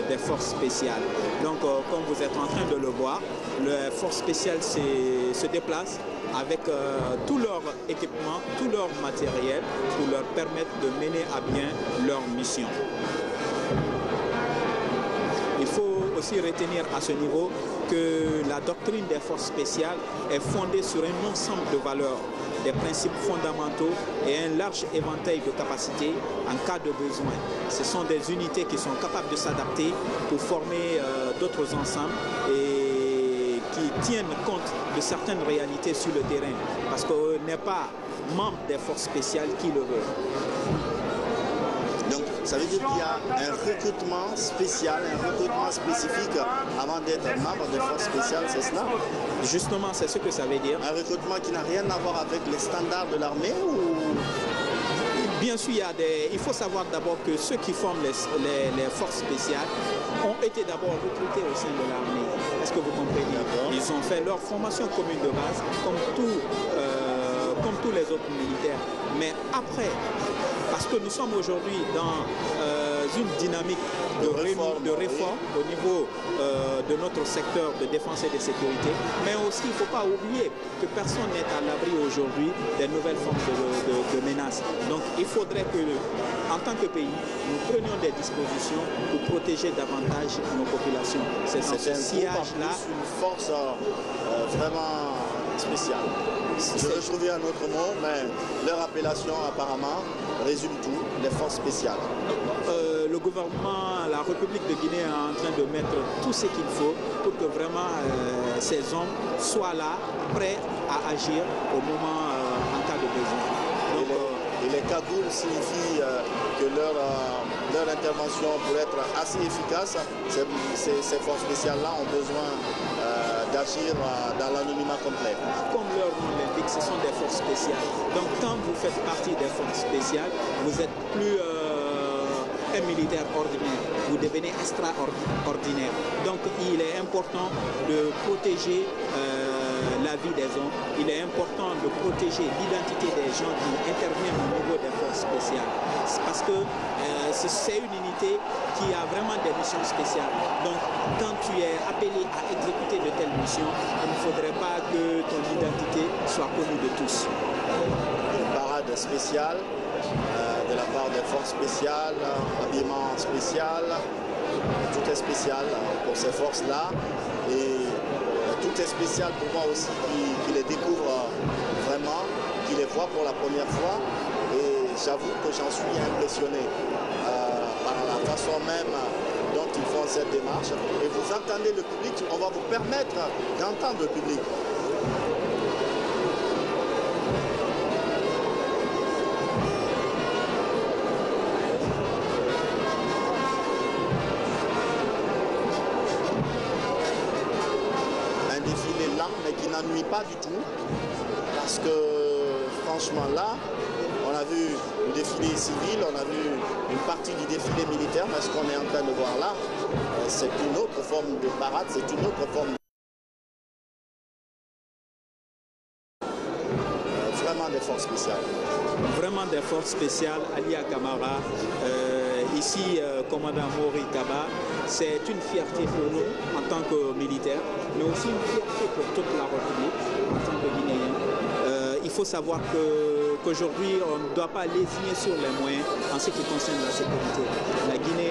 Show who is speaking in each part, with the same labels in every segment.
Speaker 1: des forces spéciales. Donc, comme vous êtes en train de le voir, les forces spéciales se déplacent avec tout leur équipement, tout leur matériel pour leur permettre de mener à bien leur mission. Il faut aussi retenir à ce niveau que la doctrine des forces spéciales est fondée sur un ensemble de valeurs, des principes fondamentaux et un large éventail de capacités en cas de besoin. Ce sont des unités qui sont capables de s'adapter pour former d'autres ensembles et qui tiennent compte de certaines réalités sur le terrain, parce qu'on n'est pas membre des forces spéciales qui le veut.
Speaker 2: Donc, ça veut dire qu'il y a un recrutement spécial, un recrutement spécifique avant d'être membre des forces spéciales, c'est cela?
Speaker 1: Justement, c'est ce que ça veut dire.
Speaker 2: Un recrutement qui n'a rien à voir avec les standards de l'armée ou...
Speaker 1: Bien sûr, il faut savoir d'abord que ceux qui forment les forces spéciales ont été d'abord recrutés au sein de l'armée. Est-ce que vous comprenez? Ils ont fait leur formation commune de base, comme tous les autres militaires. Mais après, parce que nous sommes aujourd'hui dans une dynamique de réforme au niveau de notre secteur de défense et de sécurité, mais aussi il ne faut pas oublier que personne n'est à l'abri aujourd'hui des nouvelles formes de menaces. Donc il faudrait que, en tant que pays, nous prenions des dispositions pour protéger davantage nos populations. C'est dans ce sillage-là
Speaker 2: une force vraiment spéciale. Je vais trouver un autre mot, mais leur appellation apparemment résume tout, les forces spéciales.
Speaker 1: Le gouvernement, la République de Guinée est en train de mettre tout ce qu'il faut pour que vraiment ces hommes soient là, prêts à agir au moment en cas de besoin. Donc,
Speaker 2: et les cagoules signifient que leur intervention, pour être assez efficace, ces forces spéciales-là ont besoin d'agir dans l'anonymat complet.
Speaker 1: Comme leur nom l'indique, ce sont des forces spéciales. Donc quand vous faites partie des forces spéciales, vous n'êtes plus un militaire ordinaire, vous devenez extraordinaire. Donc il est important de protéger la vie des hommes, il est important de protéger l'identité des gens qui interviennent au niveau des forces spéciales. Parce que c'est une unité qui a vraiment des missions spéciales. Donc quand tu es appelé à exécuter de telles missions, il ne faudrait pas que ton identité soit connue de tous.
Speaker 2: Une parade spéciale de la part des forces spéciales, habillement spécial, tout est spécial pour ces forces-là. Et tout est spécial pour moi aussi qui les découvre vraiment, qui les voit pour la première fois. Et j'avoue que j'en suis impressionné par la façon même dont ils font cette démarche. Et vous entendez le public, on va vous permettre d'entendre le public. Un défilé lent mais qui n'ennuie pas du tout parce que franchement là, on a vu le défilé civil, on a vu une partie du défilé militaire, mais ce qu'on est en train de voir là, c'est une autre forme de parade, c'est une autre forme vraiment des forces spéciales.
Speaker 1: Vraiment des forces spéciales, Ali Camara, ici commandant Mori Kaba, c'est une fierté pour nous en tant que militaires, mais aussi une fierté pour toute la République en tant que Guinéens. Il faut savoir qu'aujourd'hui, on ne doit pas lésiner sur les moyens en ce qui concerne la sécurité. La Guinée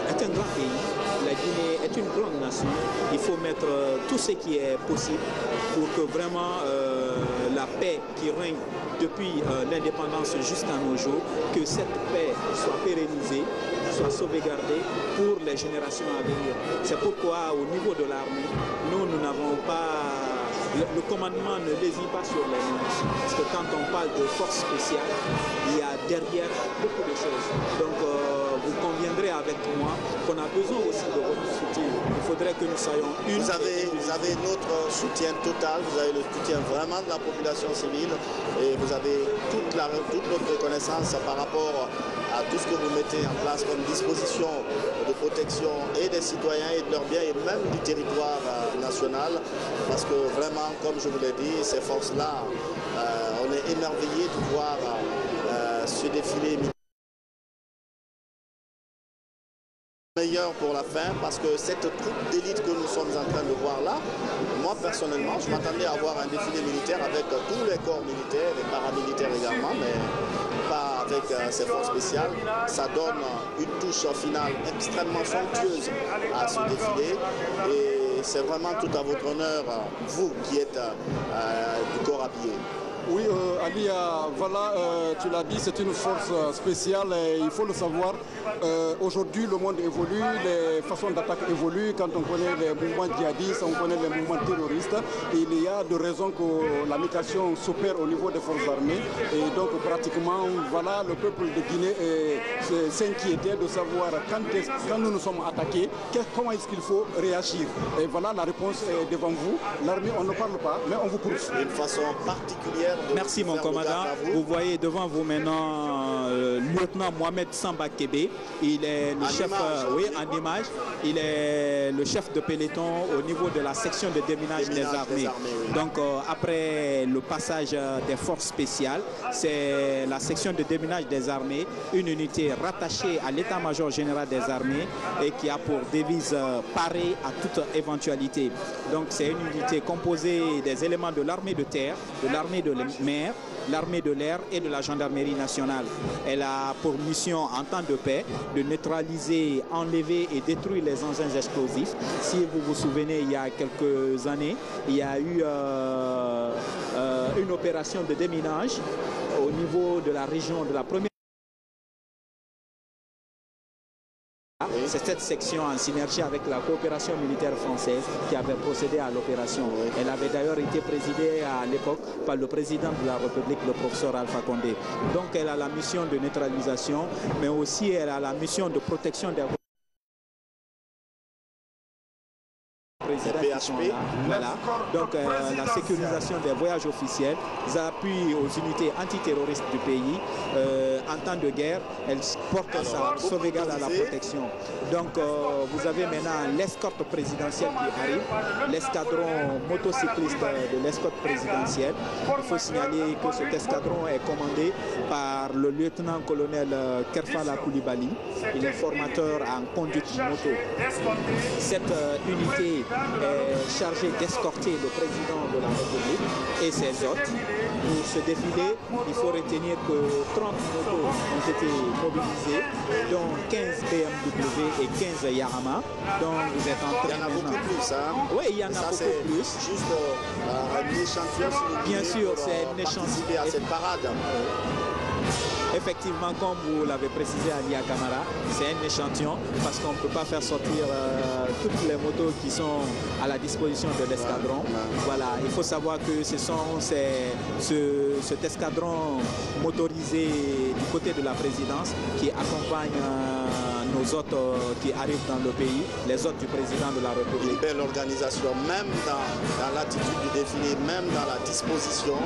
Speaker 1: est un grand pays, la Guinée est une grande nation. Il faut mettre tout ce qui est possible pour que vraiment la paix qui règne depuis l'indépendance jusqu'à nos jours, que cette paix soit pérennisée, soit sauvegardée pour les générations à venir. C'est pourquoi au niveau de l'armée, nous n'avons pas... Le commandement ne lésine pas sur les noms, parce que quand on parle de force spéciale, il y a derrière beaucoup de choses. Donc vous conviendrez avec moi qu'on a besoin aussi de votre soutien. Il faudrait que nous soyons une.
Speaker 2: Vous avez notre soutien total, vous avez le soutien vraiment de la population civile et vous avez toute notre reconnaissance par rapport à tout ce que vous mettez en place comme disposition de protection et des citoyens et de leurs biens et même du territoire national. Parce que vraiment, comme je vous l'ai dit, ces forces-là, on est émerveillés de voir ce défilé. Meilleur pour la fin parce que cette troupe d'élite que nous sommes en train de voir là, moi personnellement, je m'attendais à voir un défilé militaire avec tous les corps militaires, les paramilitaires également, mais pas avec ces forces spéciales. Ça donne une touche finale extrêmement somptueuse à ce défilé et c'est vraiment tout à votre honneur, vous qui êtes du corps habillé.
Speaker 3: Oui, Ali, voilà, tu l'as dit, c'est une force spéciale et il faut le savoir. Aujourd'hui, le monde évolue, les façons d'attaque évoluent. Quand on connaît les mouvements djihadistes, on connaît les mouvements terroristes. Il y a de raisons que la mutation s'opère au niveau des forces armées. Et donc, pratiquement, voilà, le peuple de Guinée s'inquiétait de savoir quand nous nous sommes attaqués, comment est-ce qu'il faut réagir. Et voilà, la réponse est devant vous. L'armée, on ne parle pas, mais on vous prouve.
Speaker 2: D'une façon particulière.
Speaker 1: Merci mon commandant. Vous voyez devant vous maintenant le lieutenant Mohamed Samba Kébé. Il est le chef, oui, en image. Il est le chef de peloton au niveau de la section de déminage des armées. Oui. Donc après le passage des forces spéciales, c'est la section de déminage des armées, une unité rattachée à l'état-major général des armées et qui a pour devise parer à toute éventualité. Donc c'est une unité composée des éléments de l'armée de terre, de l'armée de mer, l'armée de l'air et de la gendarmerie nationale. Elle a pour mission en temps de paix de neutraliser, enlever et détruire les engins explosifs. Si vous vous souvenez, il y a quelques années, il y a eu une opération de déminage au niveau de la région de la première. C'est cette section en synergie avec la coopération militaire française qui avait procédé à l'opération. Elle avait d'ailleurs été présidée à l'époque par le président de la République, le professeur Alpha Condé. Donc elle a la mission de neutralisation, mais aussi elle a la mission de protection des PHP. Voilà. Donc la sécurisation des voyages officiels, l'appui aux unités antiterroristes du pays. En temps de guerre, elle porte sa sauvegarde à la protection. Donc vous avez maintenant l'escorte présidentielle qui arrive, l'escadron motocycliste de l'escorte présidentielle. Il faut signaler que cet escadron est commandé par le lieutenant-colonel Kerfala Koulibaly. Il est formateur en conduite moto. Cette unité est chargé d'escorter le président de la République et ses hôtes. Pour ce défilé, il faut retenir que 30 motos ont été mobilisées, dont 15 BMW et 15 Yarama. Donc vous êtes en train.
Speaker 2: Il y en a beaucoup plus, hein?
Speaker 1: Oui, il y en a beaucoup plus.
Speaker 2: Juste un échantillon.
Speaker 1: Bien sûr, c'est un échantillon.
Speaker 2: À cette parade.
Speaker 1: Effectivement, comme vous l'avez précisé à Lia Camara, c'est un échantillon parce qu'on ne peut pas faire sortir toutes les motos qui sont à la disposition de l'escadron. Voilà, il faut savoir que ce sont cet escadron motorisé du côté de la présidence qui accompagne nos hôtes qui arrivent dans le pays, les hôtes du président de la République.
Speaker 2: Une belle organisation, même dans l'attitude du défilé, même dans la disposition,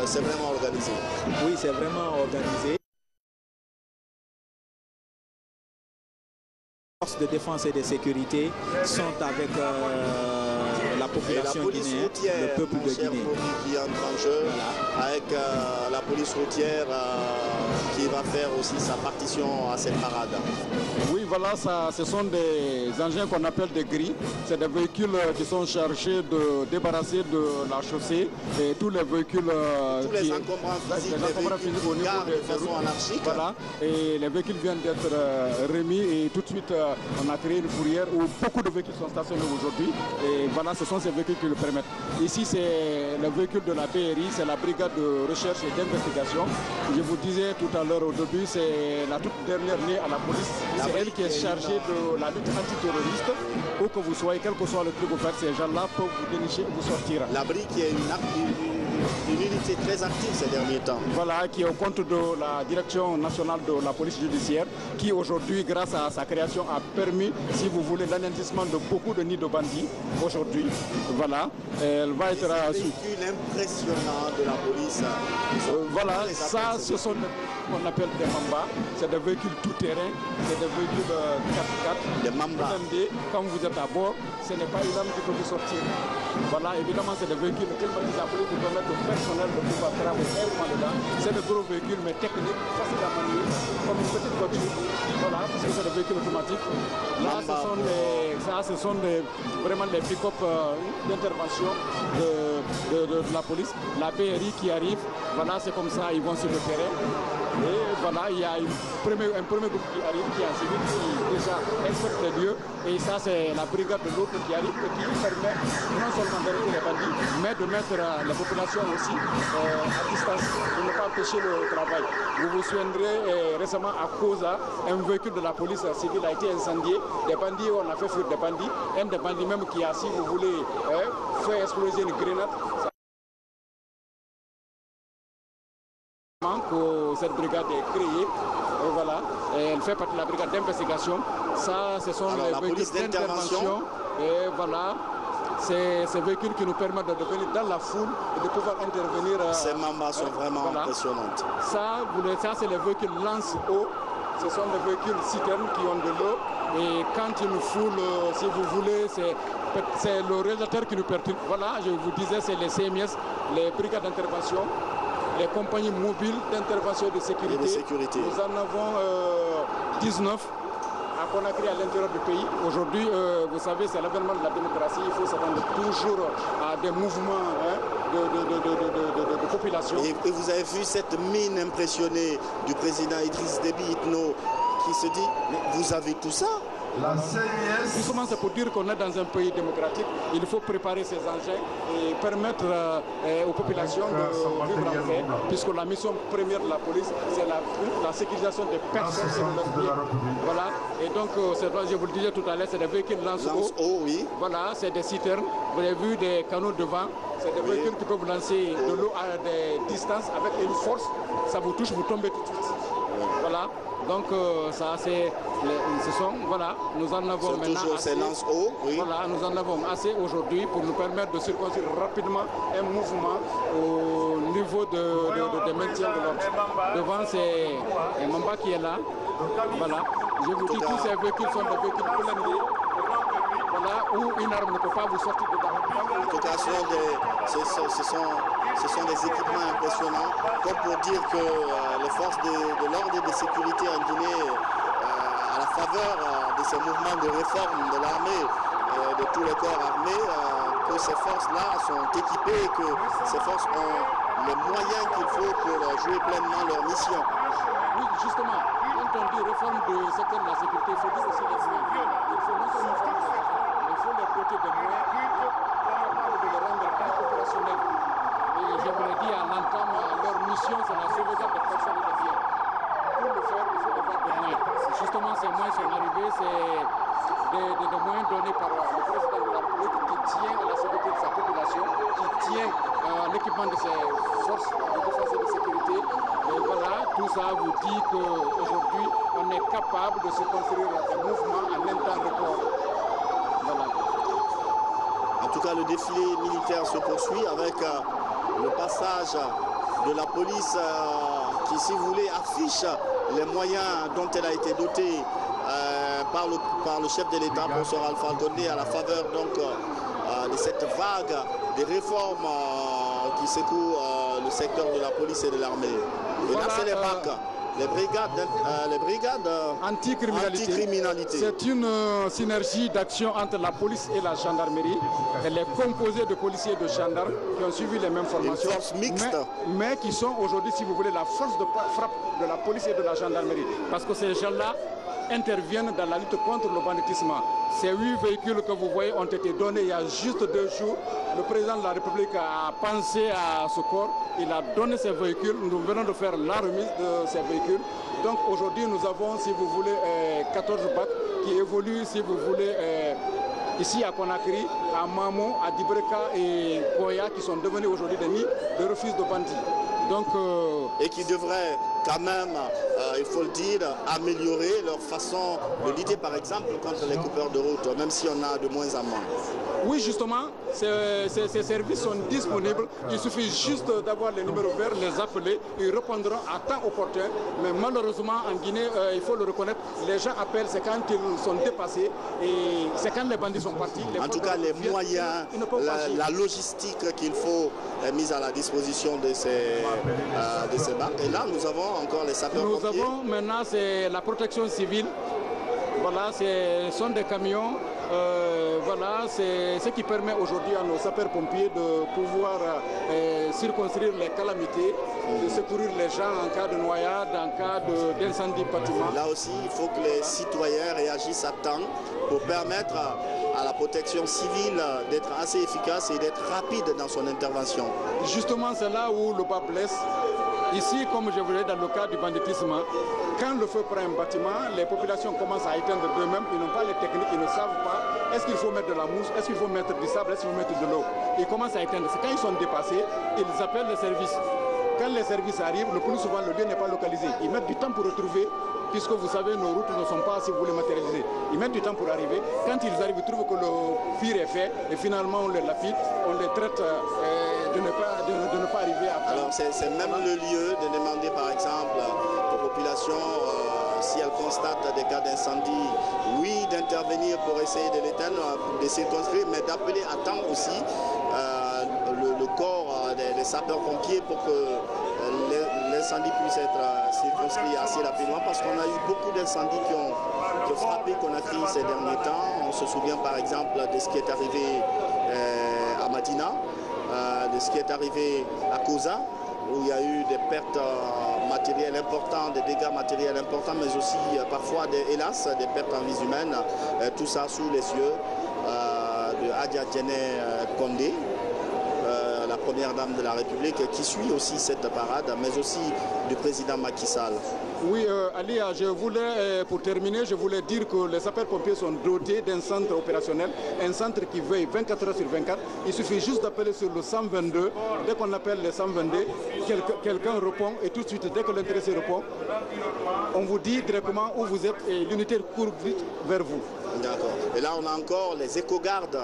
Speaker 2: c'est vraiment organisé.
Speaker 1: Oui, c'est vraiment organisé. Les forces de défense et de sécurité sont avec la population guinéenne, le peuple de Guinée.
Speaker 2: Qui entre en jeu, voilà. Avec la police routière qui va faire aussi sa partition à cette parade.
Speaker 3: Oui, voilà, ce sont des engins qu'on appelle des grilles. C'est des véhicules qui sont chargés de débarrasser de la chaussée et tous les véhicules
Speaker 2: tous les encombrants physiques au niveau de façon anarchique.
Speaker 3: Voilà, et les véhicules viennent d'être remis et tout de suite on a créé une fourrière où beaucoup de véhicules sont stationnés aujourd'hui. Et voilà, ce sont ces véhicules qui le permettent. Ici, c'est le véhicule de la BRI, c'est la brigade de recherche et d'investigation. Je vous disais tout à l'heure au début, c'est la toute dernière née à la police. C'est elle qui est chargée de la lutte antiterroriste. Où que vous soyez, quel que soit le truc que vous faites, ces gens-là peuvent vous dénicher et vous sortir.
Speaker 2: La BRI qui est une unité très active ces derniers temps.
Speaker 3: Voilà, qui est au compte de la direction nationale de la police judiciaire, qui aujourd'hui, grâce à sa création, a permis, si vous voulez, l'anéantissement de beaucoup de nids de bandits aujourd'hui. Voilà, elle va être...
Speaker 2: C'est un véhicule impressionnant de la police.
Speaker 3: Voilà, ça, ce sont... qu'on appelle des Mamba. C'est des véhicules tout-terrain, c'est des véhicules 4x4.
Speaker 2: Des Mamba.
Speaker 3: Quand vous êtes à bord, ce n'est pas une arme qui peut vous sortir. Voilà, évidemment, c'est des véhicules climatisés qui permettent au personnel de pouvoir travailler aisément dedans. C'est des gros véhicules, mais techniques, faciles à manier, comme une petite voiture. Voilà, parce que c'est des véhicules automatiques. Là, ce sont vraiment des pick-up d'intervention de la police. La BRI qui arrive, voilà, c'est comme ça, ils vont sur le terrain. Et voilà, il y a un premier groupe qui arrive, qui est en civil, qui déjà inspecte les lieux. Et ça, c'est la brigade de l'autre qui arrive et qui permet non seulement d'arrêter les bandits, mais de mettre la population aussi à distance, pour ne pas empêcher le travail. Vous vous souviendrez récemment, à cause un véhicule de la police civile a été incendié. Des bandits, on a fait fuir des bandits. Un des bandits même qui a, si vous voulez, fait exploser une grenade. Que cette brigade est créée, et voilà, et elle fait partie de la brigade d'investigation. Ça, ce sont les véhicules d'intervention, et voilà, c'est ces véhicules qui nous permettent de venir dans la foule et de pouvoir intervenir.
Speaker 2: Ces Mamba sont vraiment impressionnantes.
Speaker 3: Ça, c'est les véhicules lance-eau. Ce sont des véhicules citernes qui ont de l'eau, et quand une foule, si vous voulez, c'est le réalisateur qui nous perturbe. Voilà, je vous disais, c'est les CMS, les brigades d'intervention, les compagnies mobiles d'intervention de sécurité. Nous en avons 19 à Conakry, à l'intérieur du pays. Aujourd'hui, vous savez, c'est l'avènement de la démocratie. Il faut s'attendre toujours à des mouvements de population.
Speaker 2: Et vous avez vu cette mine impressionnée du président Idriss Déby Itno qui se dit, mais vous avez tout ça?
Speaker 3: Justement, c'est pour dire qu'on est dans un pays démocratique. Il faut préparer ces engins et permettre aux populations de vivre en paix, puisque la mission première de la police, c'est la sécurisation des personnes et de leurs biens. Voilà. Et donc, je vous le disais tout à l'heure, c'est des véhicules lance-eau.
Speaker 2: Oui.
Speaker 3: Voilà, c'est des citernes. Vous avez vu des canaux de vent. C'est des véhicules qui peuvent lancer de l'eau à des distances avec une force. Ça vous touche, vous tombez tout de suite. Voilà. Donc ça c'est, voilà, nous en avons maintenant assez. Voilà, nous en avons assez aujourd'hui pour nous permettre de circonscrire rapidement un mouvement au niveau de maintien de l'ordre. Devant c'est un Mamba qui est là. Voilà. Je vous dis, tous ces véhicules sont des véhicules blindés. Voilà, où une arme ne peut pas vous sortir dedans.
Speaker 2: En tout cas, ce sont des équipements impressionnants, comme pour dire que les forces de l'ordre et de sécurité en Guinée, à la faveur de ces mouvements de réforme de l'armée, de tous les corps armés, que ces forces-là sont équipées et que ces forces ont les moyens qu'il faut pour jouer pleinement leur mission.
Speaker 3: Oui, justement, quand on dit réforme du secteur de la sécurité, il faut dire aussi les moyens. Il faut non seulement former les agents, mais il faut leur doter de moyens capables de les rendre plus opérationnels. Et je vous l'ai dit à l'entame, leur mission, c'est la sauvegarde des personnes et des biens. Pour le faire, il faut avoir des moyens. Justement, ces moyens sont arrivés, c'est des moyens donnés par le président de la République qui tient à la sécurité de sa population, qui tient à l'équipement de ses forces de défense et de sécurité. Et voilà, tout ça vous dit qu'aujourd'hui, on est capable de se construire un mouvement en un temps record. Voilà.
Speaker 2: En tout cas, le défilé militaire se poursuit avec le passage de la police qui, si vous voulez, affiche les moyens dont elle a été dotée par le chef de l'État, professeur Alpha Condé, à la faveur donc de cette vague des réformes qui secouent le secteur de la police et de l'armée. Et voilà, là, c'est les BAC, les brigades anti-criminalité.
Speaker 3: C'est une synergie d'action entre la police et la gendarmerie. Elle est composée de policiers et de gendarmes qui ont suivi les mêmes formations.
Speaker 2: Une force mixte.
Speaker 3: Mais qui sont aujourd'hui, si vous voulez, la force de frappe de la police et de la gendarmerie. Parce que ces gens-là interviennent dans la lutte contre le banditisme. Ces 8 véhicules que vous voyez ont été donnés il y a juste 2 jours. Le président de la République a pensé à ce corps. Il a donné ces véhicules. Nous venons de faire la remise de ces véhicules. Donc aujourd'hui, nous avons, si vous voulez, 14 BAC qui évoluent, si vous voulez, ici à Conakry, à Mamo, à Dibreka et Koya, qui sont devenus aujourd'hui des nids de refuge de bandits. Donc,
Speaker 2: et qui devraient quand même, il faut le dire, améliorer leur façon de lutter, par exemple, contre les coupeurs de route, même si on a de moins en moins.
Speaker 3: Oui, justement, ces services sont disponibles. Il suffit juste d'avoir les numéros verts, les appeler, ils répondront à temps opportun. Mais malheureusement, en Guinée, il faut le reconnaître, les gens appellent, c'est quand ils sont dépassés et c'est quand les bandits sont partis.
Speaker 2: En tout cas, les moyens, la logistique qu'il faut est mise à la disposition de ces banques. Et là, nous avons encore les sapeurs-pompiers.
Speaker 3: Nous avons maintenant, c'est la protection civile. Voilà, ce sont des camions. Voilà, c'est ce qui permet aujourd'hui à nos sapeurs-pompiers de pouvoir circonscrire les calamités, de secourir les gens en cas de noyade, en cas d'incendie bâtiment.
Speaker 2: Là aussi, il faut que les citoyens réagissent à temps pour permettre à la protection civile d'être assez efficace et d'être rapide dans son intervention.
Speaker 3: Justement, c'est là où le bas blesse. Ici, comme je vous l'ai dit dans le cas du banditisme, quand le feu prend un bâtiment, les populations commencent à éteindre d'eux-mêmes, ils n'ont pas les techniques, ils ne savent pas est-ce qu'il faut mettre de la mousse, est-ce qu'il faut mettre du sable, est-ce qu'il faut mettre de l'eau. Ils commencent à éteindre. C'est quand ils sont dépassés, ils appellent les services. Quand les services arrivent, le plus souvent le lieu n'est pas localisé. Ils mettent du temps pour retrouver, puisque vous savez, nos routes ne sont pas, si vous voulez, matérialisées. Ils mettent du temps pour arriver. Quand ils arrivent, ils trouvent que le pire est fait et finalement on les lapide, on les traite de ne pas arriver à...
Speaker 2: Alors c'est même le lieu de demander par exemple aux populations si elles constatent des cas d'incendie, oui, d'intervenir pour essayer de l'éteindre, de circonscrire, mais d'appeler à temps aussi le corps des sapeurs-pompiers pour que l'incendie puisse être circonscrit assez rapidement, parce qu'on a eu beaucoup d'incendies qui ont frappé Conakry ces derniers temps. On se souvient par exemple de ce qui est arrivé à Madina, de ce qui est arrivé à Koza, où il y a eu des pertes matérielles importantes, des dégâts matériels importants, mais aussi parfois, hélas, des pertes en vies humaines. Tout ça sous les yeux de Adja Djene Kondé, la première dame de la République, qui suit aussi cette parade, mais aussi du président Macky Sall.
Speaker 3: Oui, Alia, je voulais, pour terminer, je voulais dire que les sapeurs-pompiers sont dotés d'un centre opérationnel, un centre qui veille 24 heures sur 24. Il suffit juste d'appeler sur le 122. Dès qu'on appelle le 122, quelqu'un répond et tout de suite, dès que l'intéressé répond, on vous dit directement où vous êtes et l'unité court vite vers vous.
Speaker 2: D'accord. Et là, on a encore les éco-gardes.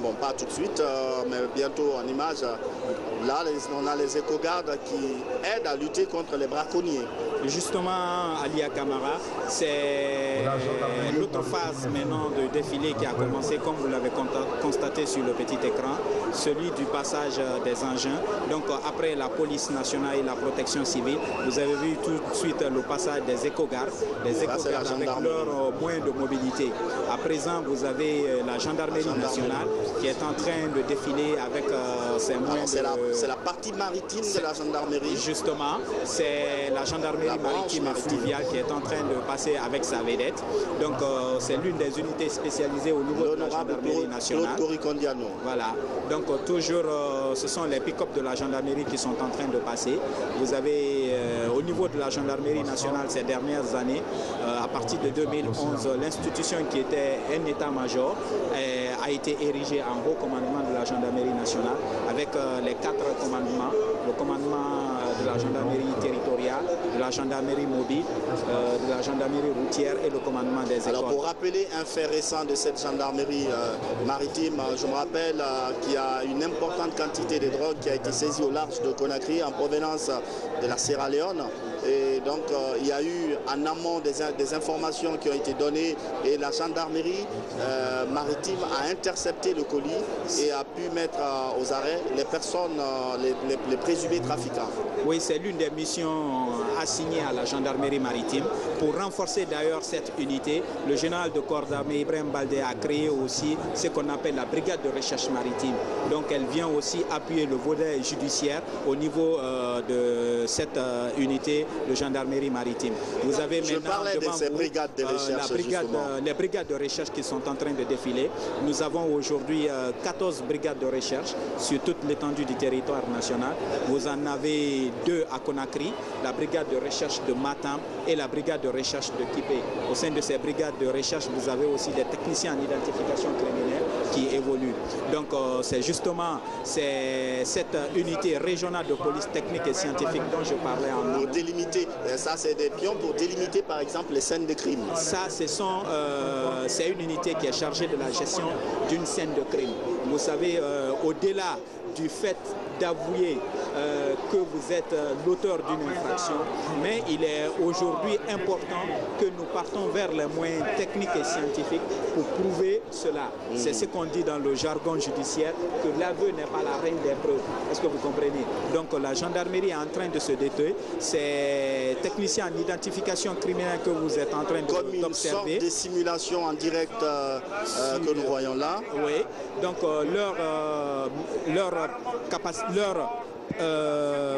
Speaker 2: Bon, pas tout de suite, mais bientôt en image. Là, on a les éco-gardes qui aident à lutter contre les braconniers.
Speaker 1: Justement, Alia Camara, c'est l'autre phase maintenant de défilé qui a commencé, comme vous l'avez constaté sur le petit écran, celui du passage des engins. Donc après la police nationale et la protection civile, vous avez vu tout de suite le passage des éco-gardes, avec leur moyen de mobilité. À présent, vous avez la gendarmerie nationale qui est en train de défiler avec ses moyens.
Speaker 2: C'est la partie maritime de la gendarmerie.
Speaker 1: Justement, c'est la gendarmerie maritime et fluviale qui est en train de passer avec sa vedette. Donc c'est l'une des unités spécialisées au niveau de la gendarmerie nationale. Voilà. Donc toujours ce sont les pick-up de la gendarmerie qui sont en train de passer. Vous avez au niveau de la gendarmerie nationale ces dernières années, à partir de 2011, l'institution qui était un état-major a été érigée en haut commandement de la gendarmerie nationale avec les 4 commandements, le commandement de la gendarmerie territoriale, de la gendarmerie mobile, de la gendarmerie routière et le commandement des écoles.
Speaker 2: Alors pour rappeler un fait récent de cette gendarmerie maritime, je me rappelle qu'il y a une importante quantité de drogue qui a été saisie au large de Conakry en provenance de la Sierra Leone. Et donc il y a eu en amont des informations qui ont été données et la gendarmerie maritime a intercepté le colis et a pu mettre aux arrêts les personnes, les présumés trafiquants.
Speaker 1: Oui, c'est l'une des missions assignées à la gendarmerie maritime. Pour renforcer d'ailleurs cette unité, le général de corps d'armée Ibrahim Baldé a créé aussi ce qu'on appelle la brigade de recherche maritime. Donc elle vient aussi appuyer le volet judiciaire au niveau de cette unité de gendarmerie maritime. Vous avez maintenant devant
Speaker 2: ces brigades de recherche,
Speaker 1: les brigades de recherche qui sont en train de défiler. Nous avons aujourd'hui 14 brigades de recherche sur toute l'étendue du territoire national. Vous en avez 2 à Conakry, la brigade de recherche de Matam et la brigade de recherche de Kipé. Au sein de ces brigades de recherche, vous avez aussi des techniciens en identification criminelle qui évoluent. Donc c'est justement cette unité régionale de police technique et scientifique dont je parlais en amont.
Speaker 2: Pour délimiter délimiter, ça c'est des pions pour délimiter par exemple les scènes de crime.
Speaker 1: Ça, c'est une unité qui est chargée de la gestion d'une scène de crime. Vous savez, au-delà du fait d'avouer que vous êtes l'auteur d'une infraction, mais il est aujourd'hui important que nous partons vers les moyens techniques et scientifiques pour prouver cela. C'est ce qu'on dit dans le jargon judiciaire, que l'aveu n'est pas la reine des preuves. Est-ce que vous comprenez? Donc la gendarmerie est en train de se détruire. Ces techniciens en identification criminelle que vous êtes en train d'observer.
Speaker 2: Comme une sorte de simulation en direct que nous voyons là.
Speaker 1: Oui, donc leur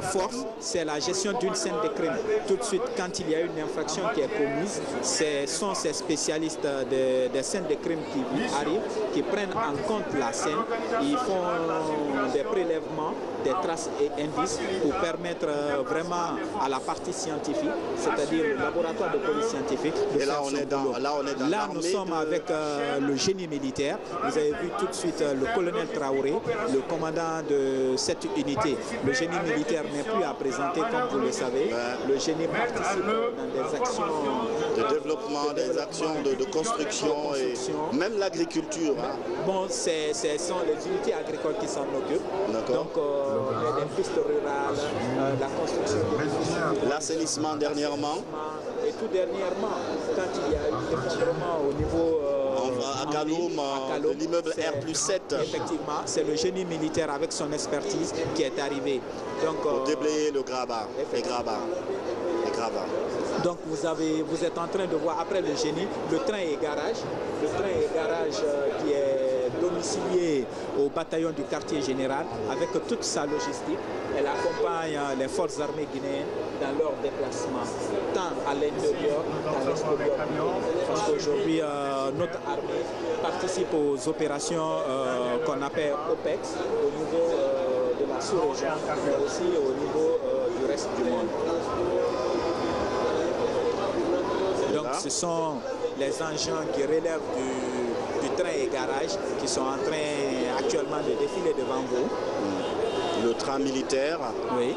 Speaker 1: force, c'est la gestion d'une scène de crime. Tout de suite, quand il y a une infraction qui est commise, ce sont ces spécialistes des scènes de crime qui arrivent, qui prennent en compte la scène, ils font des prélèvements, des traces et indices pour permettre vraiment à la partie scientifique, c'est-à-dire le laboratoire de police scientifique, de faire son boulot. Là, nous sommes avec le génie militaire. Vous avez vu tout de suite le colonel Traoré, le commandant de cette unité. Le génie militaire n'est plus à présenter, comme vous le savez. Le génie participe dans des actions
Speaker 2: de développement, des actions de construction et même l'agriculture. Hein.
Speaker 1: Bon, ce sont les unités agricoles qui s'en occupent. Donc, les pistes rurales, la construction,
Speaker 2: l'assainissement dernièrement.
Speaker 1: Et tout dernièrement, quand il y a eu l'effondrement au niveau
Speaker 2: à Kaloum, de l'immeuble R+7.
Speaker 1: Effectivement, c'est le génie militaire avec son expertise qui est arrivé. Donc,
Speaker 2: pour déblayer le grabat, les gravats.
Speaker 1: Donc vous êtes en train de voir après le génie, le train et garage. Le train et garage qui est domicilié au bataillon du quartier général avec toute sa logistique. Elle accompagne les forces armées guinéennes dans leur déplacement, tant à l'intérieur qu'à l'extérieur. Parce qu'aujourd'hui, notre armée participe aux opérations qu'on appelle OPEX au niveau de la sous-région, mais aussi au niveau du reste du monde. Donc ce sont les engins qui relèvent du train et garage qui sont en train actuellement de défiler devant vous.
Speaker 2: Le train militaire.
Speaker 1: Oui.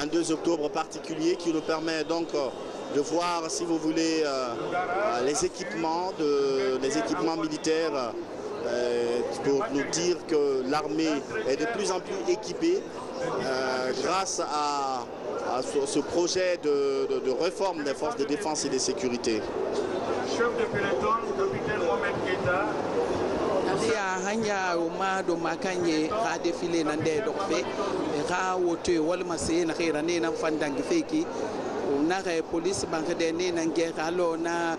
Speaker 2: Un 2 octobre particulier qui nous permet donc de voir, si vous voulez, les équipements militaires pour nous dire que l'armée est de plus en plus équipée grâce à ce projet de réforme des forces de défense et de sécurité.
Speaker 4: Chef de peloton, capitaine Mohamed Keita.
Speaker 5: hanya ma do makanye ha défilé nan de do fe ha wote wal masé na khira ne nan fandangi feki na police banque de ne nan ge alo na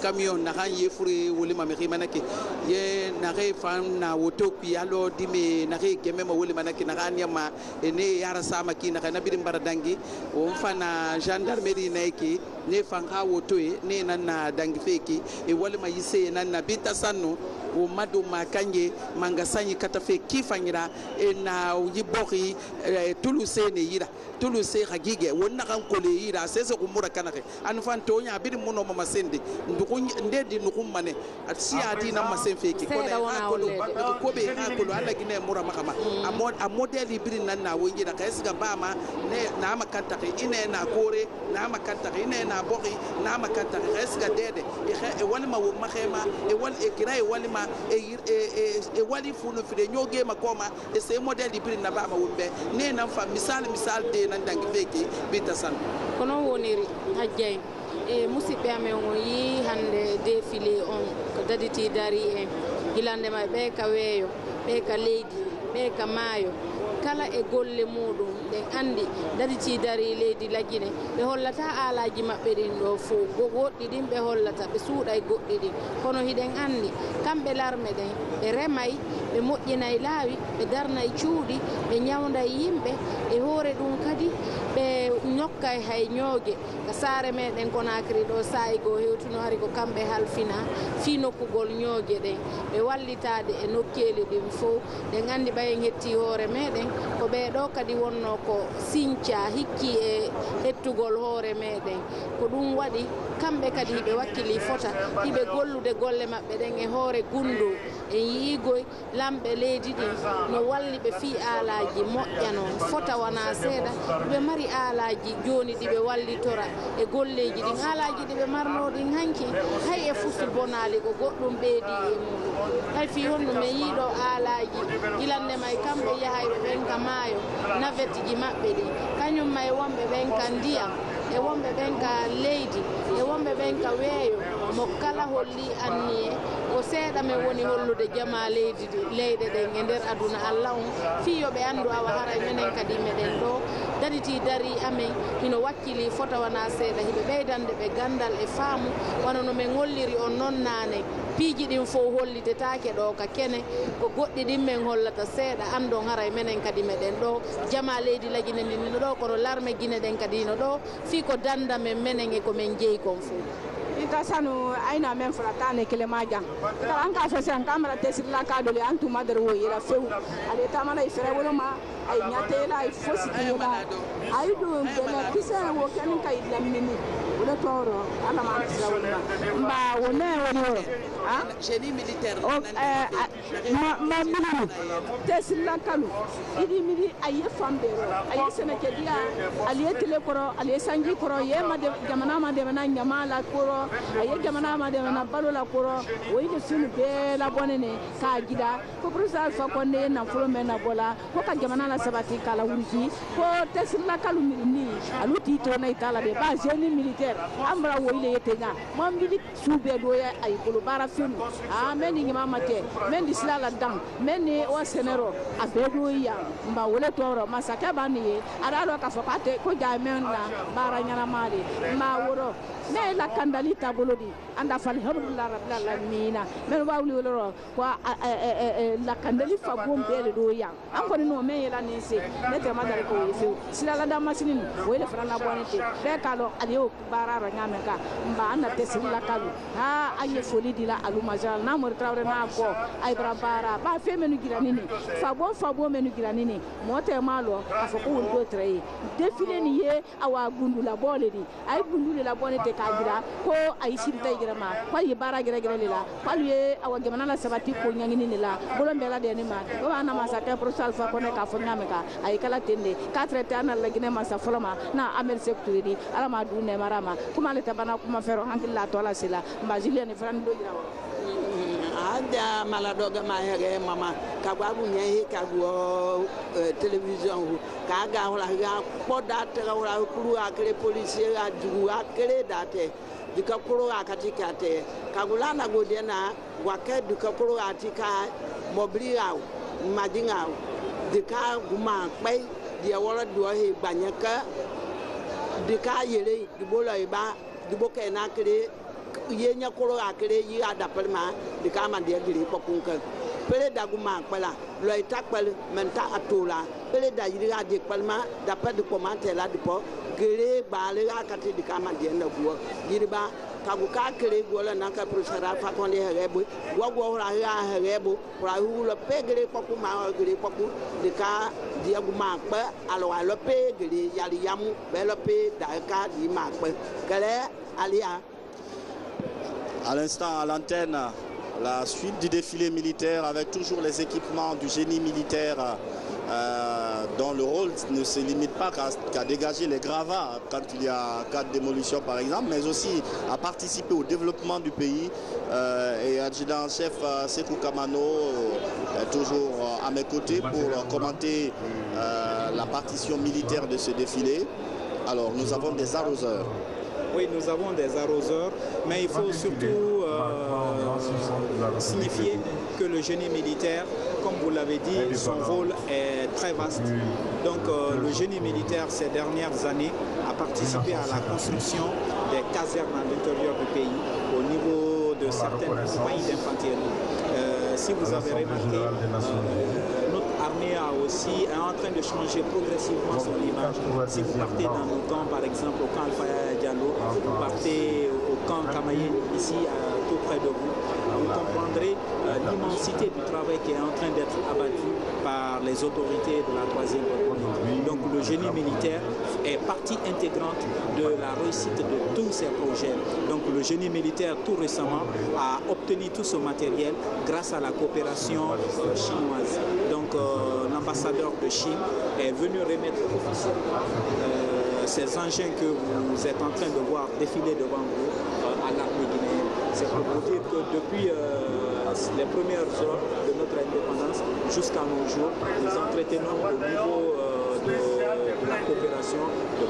Speaker 5: camion na han yefuri wuli ma mi manaki ye na re fan na woto pi alo dime na re gemme ma wuli manaki na kan yama ne yara sama ki na na bidim baradangi o fana gendarmerie na ki ne fan ha woto ne nan na dangi feki e wali ma yise nan na bita sanno o madu makanye mangasanyi katafe kifanyira na yibori tuluse ne yira tuluse hagige wonna kan kole yira sese kumura kanake anfan tonya bidi muno mama sende nduku ndedi nukumane atsi ati na masenfe ki ko na ko be ha ko ala gine mura makama a modeli bidi nan na wonji da kaisiga bama ne na makanta ine na kore na makanta ine na bori na makanta kaisiga dede e wali ma makhema e wali e kirai wali ma e wali funu fide nyoge makoma e se modeli bidi na bama wumbe ne na fa misal de nan dangi feki bita san
Speaker 6: kono woniri hajjay e musidɓe amen o yi hande défilé on ko daditi dari en gilande ma ɓe ka weeyo ɓe ka leydi ɓe ka maayo kala e golle muɗum ɗen andi daditi dari leydi lagine ɓe hollata alaji maɓɓe ɗin ɗo fo goɗɗi ɗin ɓe hollata ɓe suuɗa e goɗɗi ɗin kono hiɗen andi kamɓe larme ɗen ɓe remay ɓe moƴƴinay laawi ɓe darnay cuuɗi ɓe ñawday yimɓe e hoore ɗum kadi ɓe ñokkay hay ñoogue ka saare meɗen Conakry ɗo saayi goo hewtuno ari ko kamɓe halfina fi nokkugol ñoogue ɗen ɓe wallitade e nokkeli ɗin fof ɗen andi ɓayen hetti hoore meɗen ko ɓeɗo kadi wonno ko sinthia hikki e hettugol hoore meɗen ko ɗum waɗi kamɓe kadi hiɓe wakkili fota hiɓe gollude golle maɓɓe ɗen e hoore gundu en yiigoy lamɓe leydi ɗin no walli ɓe fi aalaji moƴƴa noon fota wona seeɗa ɓe mari aalaji joni ɗiɓe wallitora e golleji ɗin aalaji ɗiɓe marno ɗin hanki hay e fustu bonali ko goɗɗum ɓeedi e muɗum hay fi honno min yiiɗo aalaji gilande may kamɓe yahayɓe ɓen ka maayo navette ji maɓɓe ɗi kañum may wonɓe ɓen ka ndiyam e wonɓe ɓen ka leydi e wonɓe ɓen ka weeyo mo kala holli anniye ko seeɗa men woni hollude jama leydi leyɗe ɗen e nder aduna Allah on fiyoɓe anndu awa haray minen kadi meɗen ɗo daditi dari amen hino wakkili fota wona seeɗa hiɓe ɓeydande ɓe gandal e faamu wano no min holliri on noon naane piiji ɗin fof hollitetake ɗo ka kene ko goɗɗi ɗin min hollata seeɗa andon haray minen kadi meɗen ɗo jama leydi lagine ndino ɗo kono larme guine ɗen kadi no ɗo fi ko danda men menen e komin jeeyi kon fof
Speaker 7: ika sanu aina men frata ne kelema jang ika an ka fese an kamera tesirla ka dole an tu madar wo yela few ale ta mana ifere wolo ma ay nyate la ay fosi la ay do bela kisa wo kan ka idamini wala toro ala ma tsira wala ba wona woni ha
Speaker 5: génie militaire
Speaker 7: ma milimu tesirla kalu idi mili ay fambero ay senake dia ali tele koro ali sangi koro ye ma de jamana ma de na nyamala koro aye jamana ma de na balo la koro woyi de sunu be la bonene ka gida ko professeur fa ko ne na fulo men na bola ko ka jamana la sabati kala wurji ko tesla kalu ni alu ti to na itala de ba génie militaire amra woyi le yetena mo mbili sube do ya ay bolo bara finu men ni mama te men di sila la dang men ni o senero abedo ya mba wole toro masaka bani ara lo ka fa pate ko ja men na bara nyana mali ma woro ne la kandali tabolodi anda fal alhamdulillah rabbil alamin men wawli wolo ko la kandali fa bombe do ya an ko no men yela ni se ne te madare ko yefe sila la da masinin wele fara la bonete be kalo aliyo bararo nyame ka mba anda te sila kalu ha aye foli dila alu majal na mo trawre na ko ay bara ba fe menu giranini fa bo menu giranini mote malo afo ko wol do trey defile ni ye awa gundula boledi ay gundule la bonete kagira ko ay sirta girama ko yi bara gira lela ko ye awa gemana la sabati ko nyangini la bolombe la de ma ko ana masa ka pro salfa ko ne ka fo nyame ka ay kala tende 4 tana la gine masa foloma na amel secteur di ala ma du ne marama kuma le tabana kuma fero hankilla to la sila mbazile ne fran do gira
Speaker 5: anda maladoga ma hege mama ka gwabu nyehi ka go television ka ga hola ga poda te hola kuru akere police a dugu akere date dika kuru akatika te ka gulana godena wake dika kuru atika mobliga madinga dika guma pai dia wala do he banyaka dika yele dibola iba diboke na kere yenya koro akere yi adapelma de kama de giri pokunka pele daguma kpala loy takpel menta atola pele da yiri ade kpalma da pede komante la dipo gere bale akate de kama de na buo yiri ba kagu ka kere gola na ka prosara fa konde herebo gogo ra ya herebo ra hu lo pegere poku ma gere poku de ka diaguma kpa alo alo pegere yali yamu belo pe da ka di ma kpa kale alia.
Speaker 2: À l'instant, à l'antenne, la suite du défilé militaire avec toujours les équipements du génie militaire dont le rôle ne se limite pas qu'à dégager les gravats quand il y a cas de démolition par exemple, mais aussi à participer au développement du pays. Et adjudant-chef Sekou Kamano est toujours à mes côtés pour commenter la partition militaire de ce défilé. Alors, nous avons des arroseurs.
Speaker 1: Oui, nous avons des arroseurs, mais il faut surtout signifier que le génie militaire, comme vous l'avez dit, son rôle est très vaste. Donc le génie militaire, ces dernières années, a participé à la construction des casernes à l'intérieur du pays, au niveau de certaines compagnies d'infanterie. Si vous avez remarqué, notre armée est en train de changer progressivement son image. Si vous partez dans nos camps, par exemple au camp Alpha Diallo, vous partez au camp Kamaye, ici tout près de vous, vous comprendrez l'immensité du travail qui est en train d'être abattu par les autorités de la 3e République. Donc le génie militaire est partie intégrante de la réussite de tous ces projets. Donc le génie militaire tout récemment a obtenu tout ce matériel grâce à la coopération chinoise. Donc l'ambassadeur de Chine est venu remettre officiellement ces engins que vous êtes en train de voir défiler devant vous à l'armée guinéenne. C'est pour vous dire que depuis les premières heures de notre indépendance jusqu'à nos jours, nous entretenons au niveau de la coopération de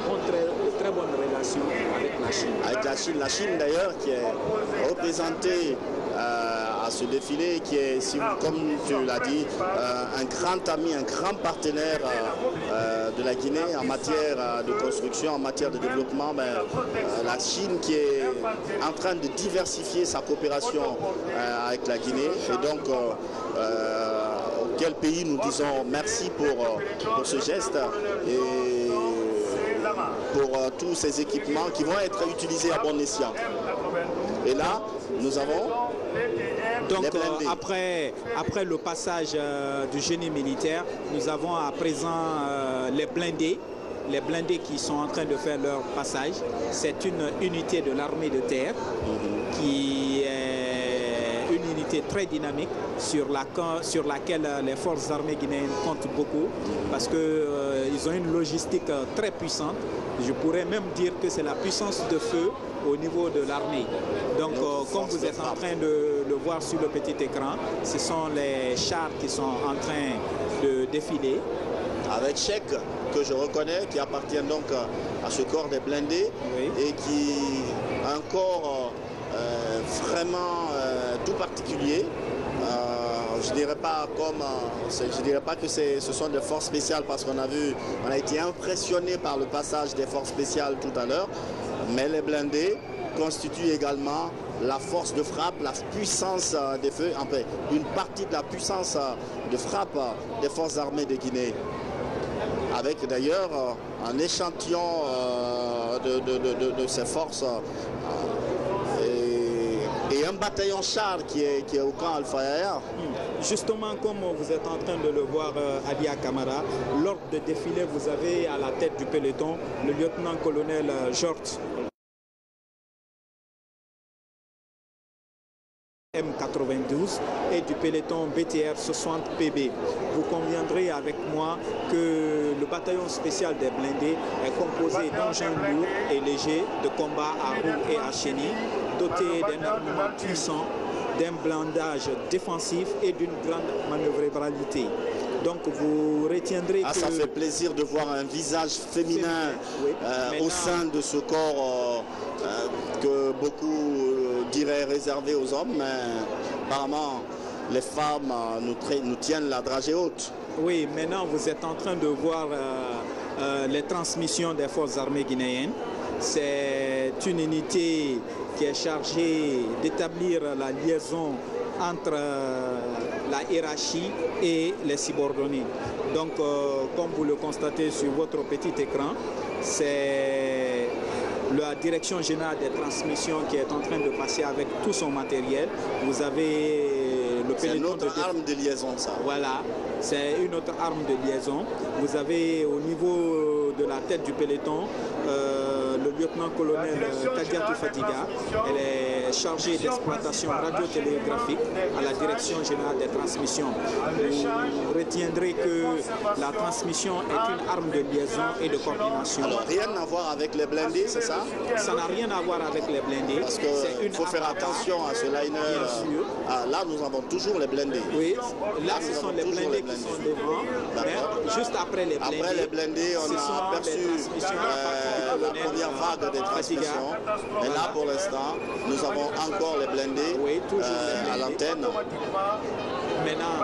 Speaker 1: très bonnes relations avec la Chine.
Speaker 2: Avec la Chine d'ailleurs qui est représentée à ce défilé, qui est, comme tu l'as dit, un grand ami, un grand partenaire de la Guinée en matière de construction, en matière de développement. La Chine qui est en train de diversifier sa coopération avec la Guinée, et donc quel pays nous disons merci pour ce geste et pour tous ces équipements qui vont être utilisés à bon escient. Et là, nous avons
Speaker 1: donc après le passage du génie militaire, nous avons à présent les blindés qui sont en train de faire leur passage. C'est une unité de l'armée de terre qui est une unité très dynamique sur laquelle les forces armées guinéennes comptent beaucoup parce qu'ils ont une logistique très puissante. Je pourrais même dire que c'est la puissance de feu au niveau de l'armée. Donc comme vous êtes en train de le voir sur le petit écran, ce sont les chars qui sont en train de défiler.
Speaker 2: Avec Cheikh, que je reconnais, qui appartient donc à ce corps des blindés, oui, et qui a un corps vraiment tout particulier. Je dirais pas que ce sont des forces spéciales parce qu'on a été impressionné par le passage des forces spéciales tout à l'heure, mais les blindés constituent également la force de frappe, la puissance des feux, enfin, une partie de la puissance de frappe des forces armées de Guinée. Avec d'ailleurs un échantillon de ces forces et un bataillon char qui est au camp Al-Fayaya.
Speaker 1: Justement, comme vous êtes en train de le voir, Alia Camara, lors de défilé, vous avez à la tête du peloton le lieutenant-colonel Georges M92 et du peloton BTR 60 PB. Vous conviendrez avec moi que le bataillon spécial des blindés est composé d'engins lourds et légers de combat à roues et à chenilles, dotés d'un armement puissant, d'un blindage défensif et d'une grande manœuvrabilité. Donc vous retiendrez que...
Speaker 2: Ça fait plaisir de voir un visage féminin oui. Au sein de ce corps que beaucoup diraient réservé aux hommes, mais apparemment les femmes nous tiennent la dragée haute.
Speaker 1: Oui, maintenant vous êtes en train de voir les transmissions des forces armées guinéennes. C'est une unité qui est chargée d'établir la liaison entre la hiérarchie et les subordonnés. Donc, comme vous le constatez sur votre petit écran, c'est la direction générale des transmissions qui est en train de passer avec tout son matériel. Vous avez le peloton.
Speaker 2: C'est une autre arme de liaison, ça.
Speaker 1: Voilà, c'est une autre arme de liaison. Vous avez au niveau de la tête du peloton le lieutenant-colonel Kadiatou Fatiga. Elle est chargée d'exploitation radiotélégraphique à la direction générale des transmissions. Vous retiendrez que la transmission est une arme de liaison et de coordination.
Speaker 2: Alors, rien à voir avec les blindés, c'est ça?
Speaker 1: Ça n'a rien à voir avec les blindés.
Speaker 2: Parce qu'il faut faire attention à ce liner. Là, nous avons toujours les blindés.
Speaker 1: Oui, là, ce sont les blindés qui sont devant. Mais juste après les blindés.
Speaker 2: Après les blindés, on a aperçu la première vague des transmissions. Et là, pour l'instant, nous avons encore les blindés, oui, à l'antenne.
Speaker 1: Maintenant,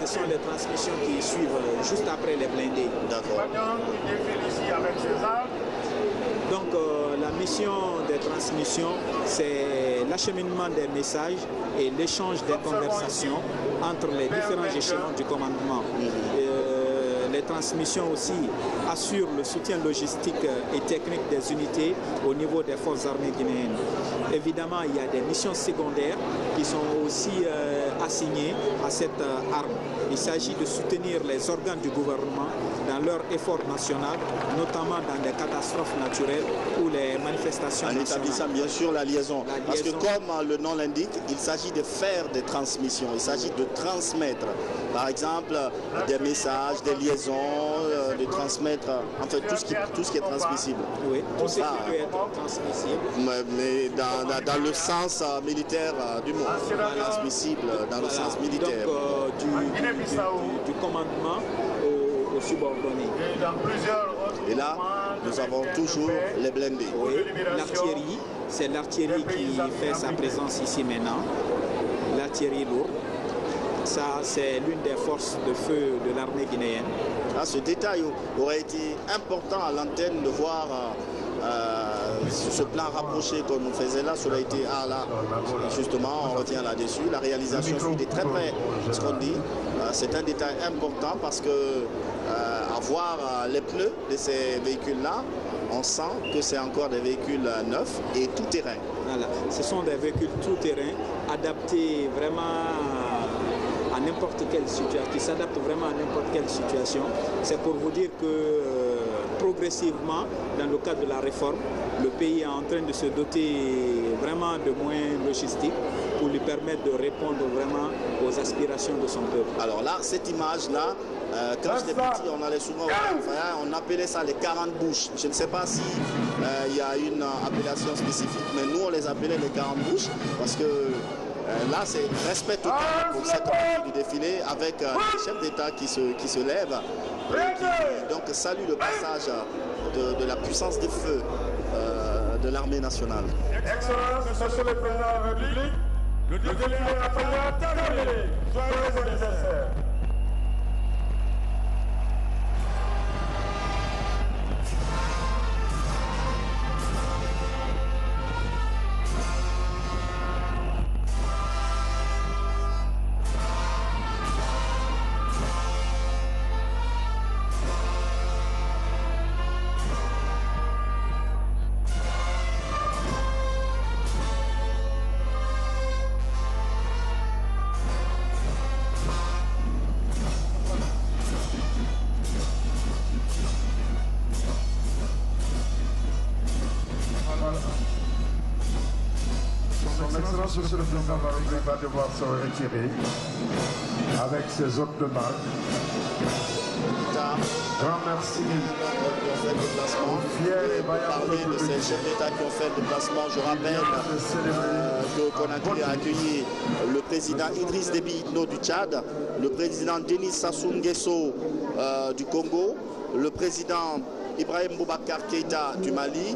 Speaker 1: ce sont les transmissions qui suivent juste après les blindés.
Speaker 2: D'accord.
Speaker 1: Donc, la mission des transmissions, c'est l'acheminement des messages et l'échange des conversations entre les différents échelons du commandement. Les transmissions aussi assurent le soutien logistique et technique des unités au niveau des forces armées guinéennes. Évidemment, il y a des missions secondaires qui sont aussi assignées à cette arme. Il s'agit de soutenir les organes du gouvernement dans leur effort national, notamment dans des catastrophes naturelles ou les manifestations nationales.
Speaker 2: En établissant bien sûr la liaison. Parce que comme le nom l'indique, il s'agit de faire des transmissions, il s'agit de transmettre. Par exemple, des messages, des liaisons, de transmettre, en fait, tout ce qui est transmissible.
Speaker 1: Oui, tout ce qui peut être transmissible.
Speaker 2: Mais dans le sens militaire du mot, transmissible dans le sens militaire.
Speaker 1: Donc, du commandement aux subordonnés.
Speaker 2: Et là, nous avons toujours les blindés.
Speaker 1: Oui, l'artillerie, c'est l'artillerie qui fait sa présence ici maintenant. L'artillerie lourde. Ça, c'est l'une des forces de feu de l'armée guinéenne.
Speaker 2: Ce détail aurait été important à l'antenne de voir ce plan rapproché qu'on nous faisait là. Cela a été là, justement, on retient là-dessus. La réalisation suit de très près ce qu'on dit. C'est un détail important parce que à voir les pneus de ces véhicules-là, on sent que c'est encore des véhicules neufs et tout-terrain.
Speaker 1: Voilà. Ce sont des véhicules tout-terrain adaptés vraiment à n'importe quelle situation, qui s'adaptent vraiment à n'importe quelle situation. C'est pour vous dire que progressivement, dans le cadre de la réforme, le pays est en train de se doter vraiment de moyens logistiques pour lui permettre de répondre vraiment aux aspirations de son peuple.
Speaker 2: Alors là, cette image-là, quand j'étais petit, on allait souvent, on appelait ça les 40 bouches. Je ne sais pas si il y a une appellation spécifique, mais nous on les appelait les 40 bouches parce que là, c'est respect total pour cette partie du défilé avec les chefs d'État qui se lèvent et qui donc saluent le passage de la puissance des feux de l'armée nationale.
Speaker 4: Excellence, Monsieur le Président de la République, le défilé à présent terminé. Joyeux anniversaire.
Speaker 8: Monsieur le Président de la République va devoir se retirer avec ses hôtes de marque. Grand merci
Speaker 2: Parler de ces chefs d'État qui ont fait le déplacement. Je rappelle que Conakry a accueilli le président Idriss Déby Itno du Tchad, le président Denis Sassou Nguesso du Congo, le président Ibrahim Boubacar Keïta du Mali,